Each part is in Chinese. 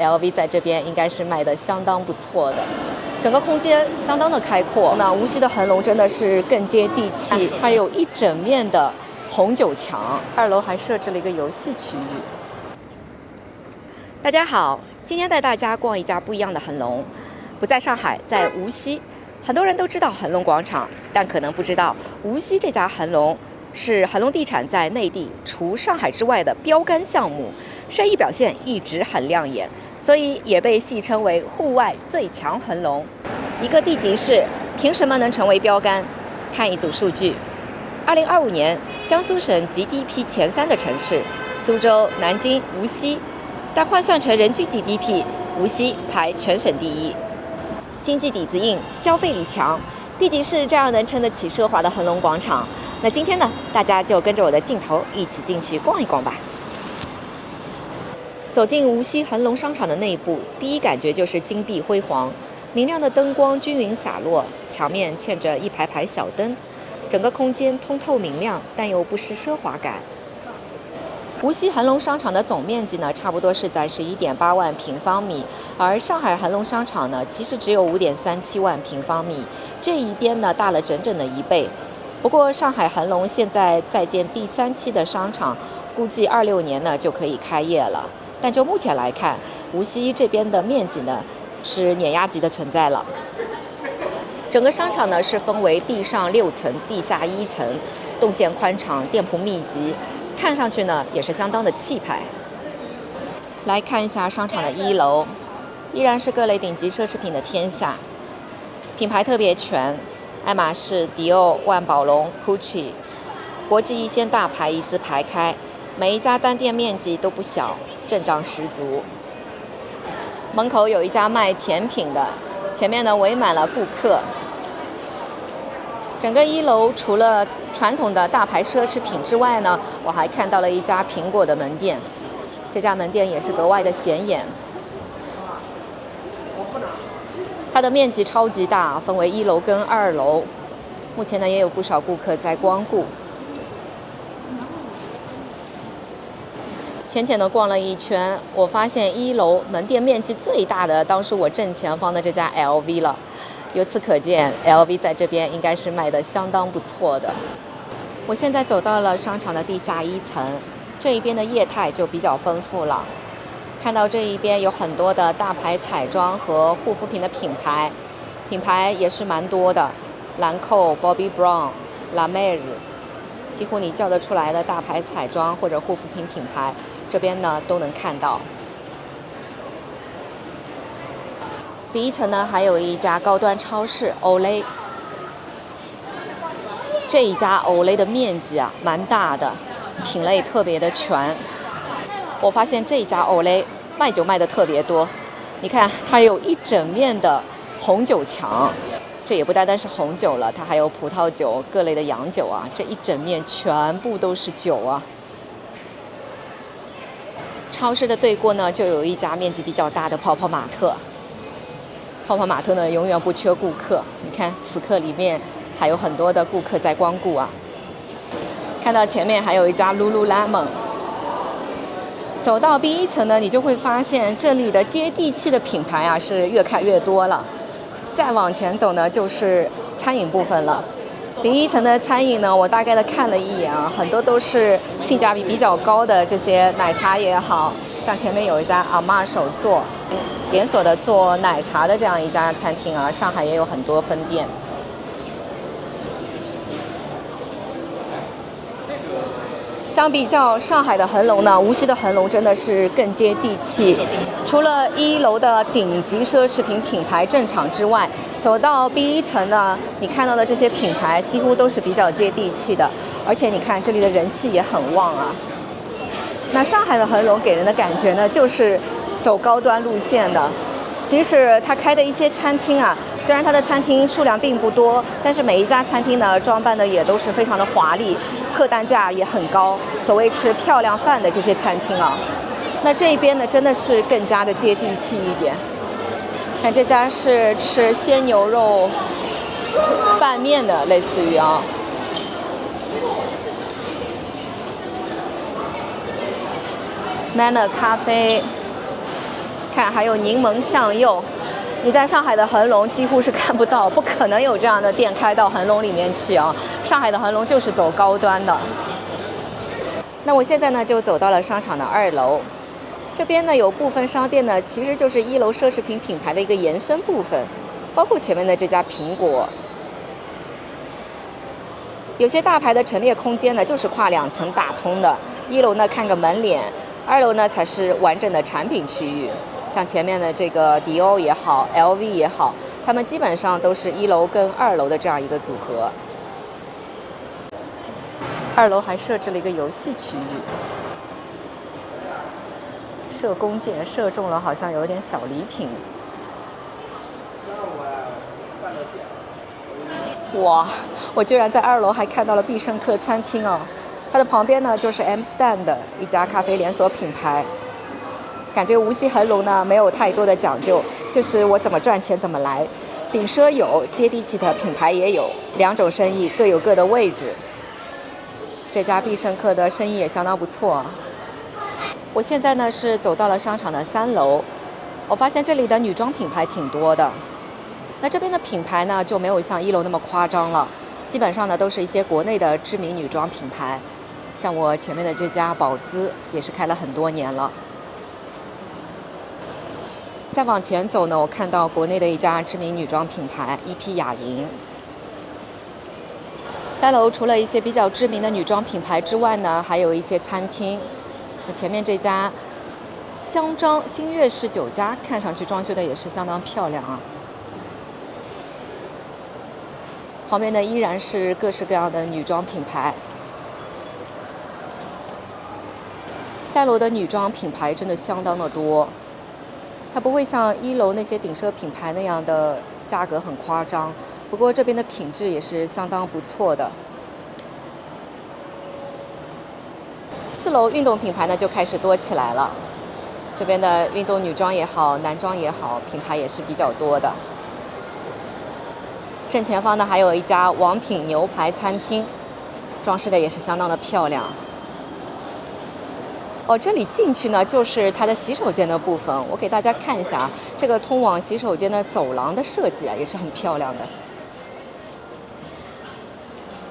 LV 在这边应该是卖的相当不错的。整个空间相当的开阔，那无锡的恒隆真的是更接地气，它有一整面的红酒墙，2楼还设置了一个游戏区域。大家好，今天带大家逛一家不一样的恒隆，不在上海，在无锡。很多人都知道恒隆广场，但可能不知道无锡这家恒隆是恒隆地产在内地除上海之外的标杆项目，生意表现一直很亮眼。所以也被戏称为户外最强恒隆。一个地级市凭什么能成为标杆？看一组数据：2025年江苏省 GDP 前3的城市，苏州、南京、无锡，但换算成人均 GDP， 无锡排全省第1。经济底子硬，消费力强，地级市这样能撑得起奢华的恒隆广场。那今天呢，大家就跟着我的镜头一起进去逛一逛吧。走进无锡恒隆商场的内部，第一感觉就是金碧辉煌，明亮的灯光均匀洒落，墙面嵌着一排排小灯，整个空间通透明亮，但又不失奢华感。无锡恒隆商场的总面积呢，差不多是在11.8万平方米，而上海恒隆商场呢，其实只有5.37万平方米，这一边呢大了整整的1倍。不过上海恒隆现在在建第3期的商场，估计26年呢就可以开业了。但就目前来看，无锡这边的面积呢是碾压级的存在了。整个商场呢是分为地上6层、地下1层，动线宽敞，店铺密集，看上去呢也是相当的气派。来看一下商场的1楼，依然是各类顶级奢侈品的天下，品牌特别全，爱马仕、迪奥、万宝龙、GUCCI， 国际一线大牌一字排开，每一家单店面积都不小，阵仗十足。门口有一家卖甜品的，前面呢围满了顾客。整个1楼除了传统的大牌奢侈品之外呢，我还看到了一家苹果的门店，这家门店也是格外的显眼。它的面积超级大，分为1楼跟2楼，目前呢也有不少顾客在光顾。浅浅的逛了一圈，我发现1楼门店面积最大的当属我正前方的这家 LV 了。由此可见 ，LV 在这边应该是卖的相当不错的。我现在走到了商场的地下1层，这一边的业态就比较丰富了。看到这一边有很多的大牌彩妆和护肤品的品牌也是蛮多的，兰蔻、Bobbi Brown、La Mer， 几乎你叫得出来的大牌彩妆或者护肤品品牌。这边呢都能看到。第1层呢还有一家高端超市 Olay， 这一家 Olay 的面积啊蛮大的，品类特别的全。我发现这一家 Olay 卖酒卖的特别多，你看它有一整面的红酒墙，这也不单单是红酒了，它还有葡萄酒、各类的洋酒啊，这一整面全部都是酒啊。超市的对过呢，就有一家面积比较大的泡泡玛特。泡泡玛特呢，永远不缺顾客。你看，此刻里面还有很多的顾客在光顾啊。看到前面还有一家 Lululemon。走到第1层呢，你就会发现这里的接地气的品牌啊是越看越多了。再往前走呢，就是餐饮部分了。第1层的餐饮呢，我大概的看了一眼啊，很多都是性价比比较高的这些奶茶也好，像前面有一家阿嬷手作连锁的做奶茶的这样一家餐厅啊，上海也有很多分店。相比较上海的恒隆呢，无锡的恒隆真的是更接地气。除了1楼的顶级奢侈品品牌镇场之外，走到第1层呢，你看到的这些品牌几乎都是比较接地气的，而且你看这里的人气也很旺啊。那上海的恒隆给人的感觉呢，就是走高端路线的。即使它开的一些餐厅啊，虽然它的餐厅数量并不多，但是每一家餐厅呢，装扮的也都是非常的华丽，客单价也很高。所谓吃漂亮饭的这些餐厅啊，那这一边呢，真的是更加的接地气一点。看这家是吃鲜牛肉拌面的，类似于啊。Manner 咖啡。看还有柠檬橡柚，你在上海的恒隆几乎是看不到，不可能有这样的店开到恒隆里面去啊。上海的恒隆就是走高端的。那我现在呢就走到了商场的2楼，这边呢有部分商店呢其实就是1楼奢侈品品牌的一个延伸部分，包括前面的这家苹果。有些大牌的陈列空间呢就是跨2层打通的，1楼呢看个门脸，2楼呢才是完整的产品区域。像前面的这个迪欧也好 ，LV 也好，他们基本上都是1楼跟2楼的这样一个组合。2楼还设置了一个游戏区域，射弓箭射中了，好像有点小礼品。哇，我居然在2楼还看到了必胜客餐厅哦！它的旁边呢就是 M Stand 的一家咖啡连锁品牌。感觉无锡恒隆呢没有太多的讲究，就是我怎么赚钱怎么来，顶奢有，接地气的品牌也有，2种生意各有各的位置。这家必胜客的生意也相当不错。我现在呢是走到了商场的3楼，我发现这里的女装品牌挺多的。那这边的品牌呢就没有像1楼那么夸张了，基本上呢都是一些国内的知名女装品牌，像我前面的这家宝姿也是开了很多年了。再往前走呢，我看到国内的一家知名女装品牌EP雅莹。3楼除了一些比较知名的女装品牌之外呢，还有一些餐厅。那前面这家香樟新月式酒家，看上去装修的也是相当漂亮啊。旁边呢依然是各式各样的女装品牌。3楼的女装品牌真的相当的多。它不会像1楼那些顶奢品牌那样的价格很夸张，不过这边的品质也是相当不错的。4楼运动品牌呢就开始多起来了，这边的运动女装也好，男装也好，品牌也是比较多的。正前方呢还有一家王品牛排餐厅，装饰的也是相当的漂亮。哦，这里进去呢就是它的洗手间的部分，我给大家看一下这个通往洗手间的走廊的设计啊，也是很漂亮的。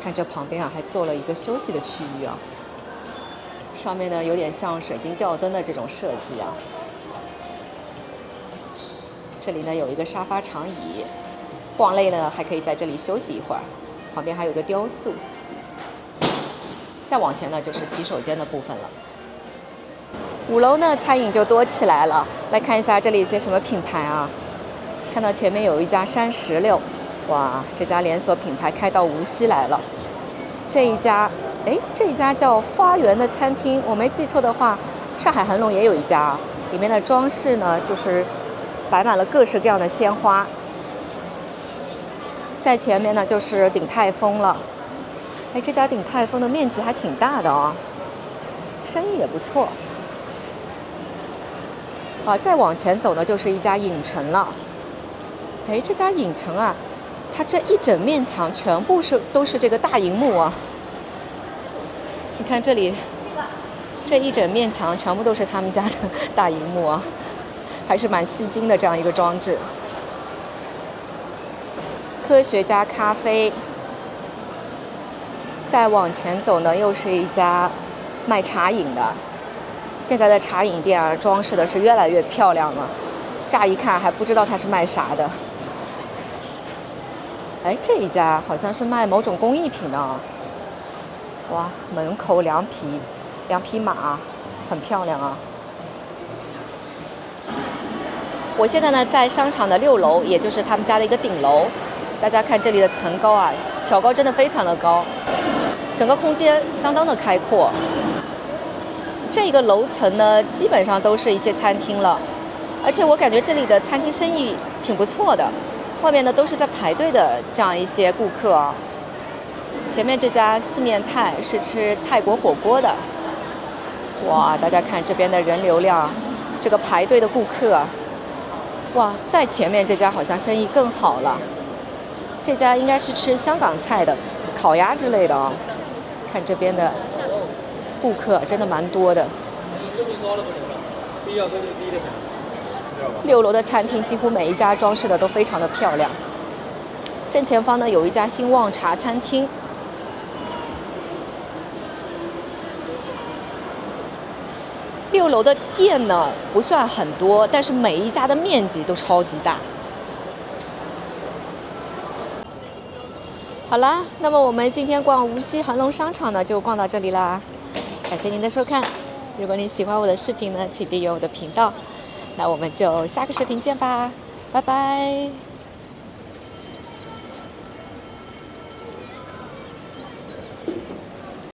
看这旁边啊，还做了一个休息的区域啊，上面呢有点像水晶吊灯的这种设计啊。这里呢有一个沙发长椅，逛累了还可以在这里休息一会儿。旁边还有个雕塑。再往前呢就是洗手间的部分了。5楼呢，餐饮就多起来了。来看一下这里有些什么品牌啊？看到前面有一家山石榴，哇，这家连锁品牌开到无锡来了。这一家叫花园的餐厅，我没记错的话，上海恒隆也有一家。里面的装饰呢，就是摆满了各式各样的鲜花。在前面呢，就是鼎泰丰了。哎，这家鼎泰丰的面积还挺大的哦，生意也不错。再往前走呢，就是一家影城了。哎，这家影城啊，它这一整面墙全部都是这个大荧幕啊。你看这里，这一整面墙全部都是他们家的大荧幕啊，还是蛮吸睛的这样一个装置。科学家咖啡。再往前走呢，又是一家卖茶饮的。现在的茶饮店啊，装饰的是越来越漂亮了，乍一看还不知道它是卖啥的。哎，这一家好像是卖某种工艺品的哦。哇，门口两匹马，很漂亮啊。我现在呢在商场的6楼，也就是他们家的一个顶楼。大家看这里的层高啊，挑高真的非常的高，整个空间相当的开阔。这个楼层呢，基本上都是一些餐厅了，而且我感觉这里的餐厅生意挺不错的，外面呢都是在排队的这样一些顾客啊。前面这家四面泰是吃泰国火锅的，哇，大家看这边的人流量，这个排队的顾客，哇，在前面这家好像生意更好了，这家应该是吃香港菜的，烤鸭之类的啊。看这边的顾客真的蛮多的。6楼的餐厅几乎每一家装饰的都非常的漂亮。正前方呢有一家兴旺茶餐厅。6楼的店呢不算很多，但是每一家的面积都超级大。好啦，那么我们今天逛无锡恒隆商场呢就逛到这里啦，感谢您的收看。如果你喜欢我的视频呢，请订阅我的频道。那我们就下个视频见吧，拜拜。